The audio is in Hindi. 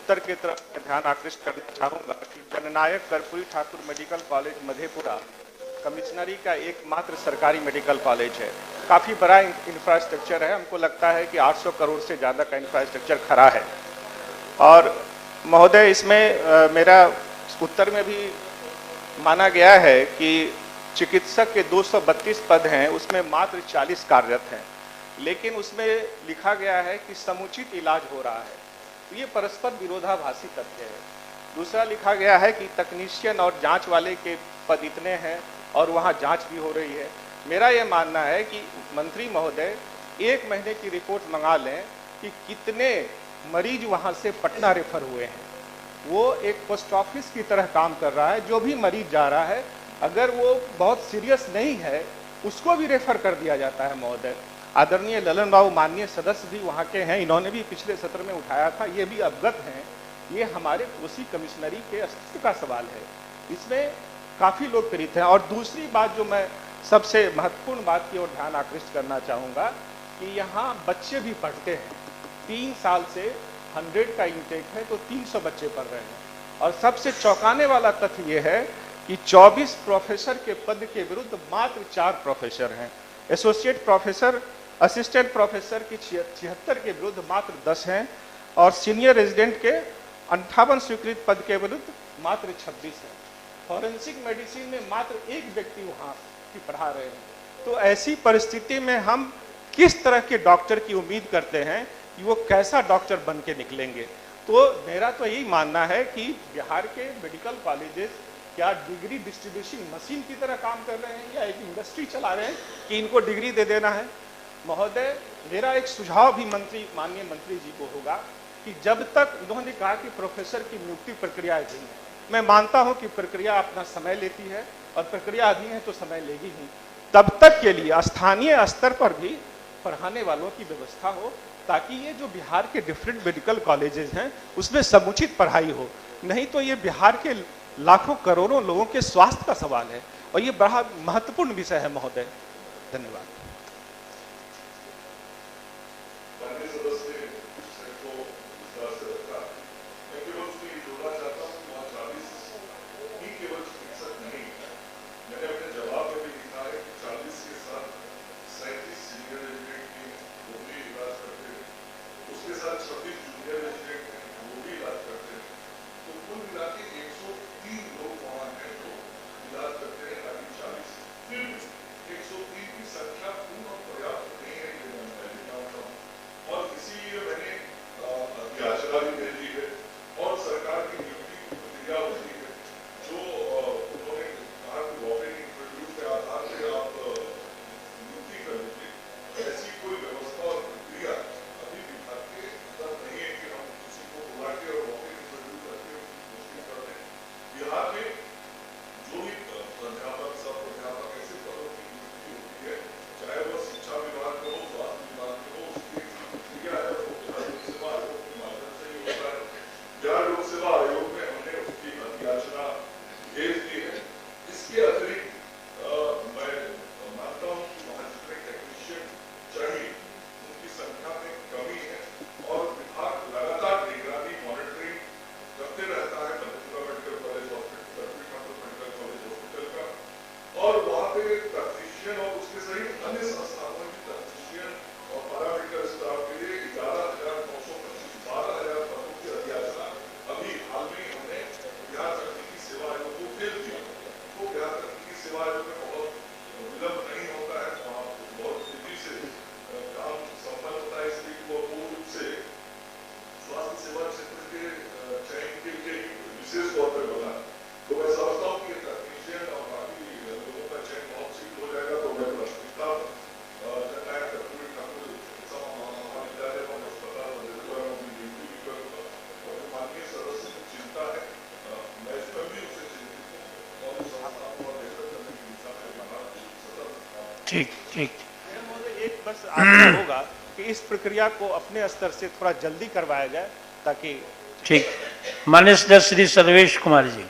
उत्तर की तरफ ध्यान आकृष्ट करना चाहूंगा कि जननायक कर्पूरी ठाकुर मेडिकल कॉलेज मधेपुरा कमिश्नरी का एकमात्र सरकारी मेडिकल कॉलेज है। काफ़ी बड़ा इंफ्रास्ट्रक्चर है, हमको लगता है कि 800 करोड़ से ज़्यादा का इंफ्रास्ट्रक्चर खड़ा है। और महोदय, इसमें मेरा उत्तर में भी माना गया है कि चिकित्सक के 232 पद हैं, उसमें मात्र 40 कार्यरत हैं, लेकिन उसमें लिखा गया है कि समुचित इलाज हो रहा है। तो ये परस्पर विरोधाभासी तथ्य है। दूसरा लिखा गया है कि तकनीशियन और जांच वाले के पद इतने हैं और वहाँ जांच भी हो रही है। मेरा ये मानना है कि मंत्री महोदय 1 महीने की रिपोर्ट मंगा लें कि कितने मरीज वहाँ से पटना रेफर हुए हैं। वो एक पोस्ट ऑफिस की तरह काम कर रहा है। जो भी मरीज जा रहा है, अगर वो बहुत सीरियस नहीं है, उसको भी रेफर कर दिया जाता है महोदय। आदरणीय ललन बाबू माननीय सदस्य भी वहाँ के हैं, इन्होंने भी पिछले सत्र में उठाया था, ये भी अवगत हैं। ये हमारे उसी कमिश्नरी के अस्तित्व का सवाल है, इसमें काफ़ी लोग पीड़ित हैं। और दूसरी बात जो मैं सबसे महत्वपूर्ण बात की ओर ध्यान आकृष्ट करना चाहूँगा कि यहाँ बच्चे भी पढ़ते हैं। 3 साल से 100 का इंटेक है, तो 300 बच्चे पढ़ रहे हैं। और सबसे चौंकाने वाला तथ्य ये है कि 24 प्रोफेसर के पद के विरुद्ध मात्र 4 प्रोफेसर हैं। एसोसिएट प्रोफेसर, असिस्टेंट प्रोफेसर की 76 के विरुद्ध मात्र 10 हैं और सीनियर रेजिडेंट के 58 स्वीकृत पद के विरुद्ध मात्र 26 हैं। फॉरेंसिक मेडिसिन में मात्र 1 व्यक्ति वहाँ की पढ़ा रहे हैं। तो ऐसी परिस्थिति में हम किस तरह के डॉक्टर की उम्मीद करते हैं कि वो कैसा डॉक्टर बन के निकलेंगे। तो मेरा तो यही मानना है कि बिहार के मेडिकल कॉलेजेस क्या डिग्री डिस्ट्रीब्यूशन मशीन की तरह काम कर रहे हैं या एक इंडस्ट्री चला रहे हैं कि इनको डिग्री दे देना है। महोदय, मेरा एक सुझाव भी माननीय मंत्री जी को होगा कि जब तक उन्होंने कहा कि प्रोफेसर की नियुक्ति प्रक्रिया अधीन है, मैं मानता हूं कि प्रक्रिया अपना समय लेती है और प्रक्रिया अधीन है तो समय लेगी ही, तब तक के लिए स्थानीय स्तर पर भी पढ़ाने वालों की व्यवस्था हो, ताकि ये जो बिहार के डिफरेंट मेडिकल कॉलेजेस हैं उसमें समुचित पढ़ाई हो। नहीं तो ये बिहार के लाखों करोड़ों लोगों के स्वास्थ्य का सवाल है और ये बड़ा महत्वपूर्ण विषय है महोदय। धन्यवाद। ठीक ठीक। एक बस आग्रह होगा कि इस प्रक्रिया को अपने स्तर से थोड़ा जल्दी करवाया जाए ताकि। ठीक। माननीय सदस्य श्री सर्वेश कुमार जी।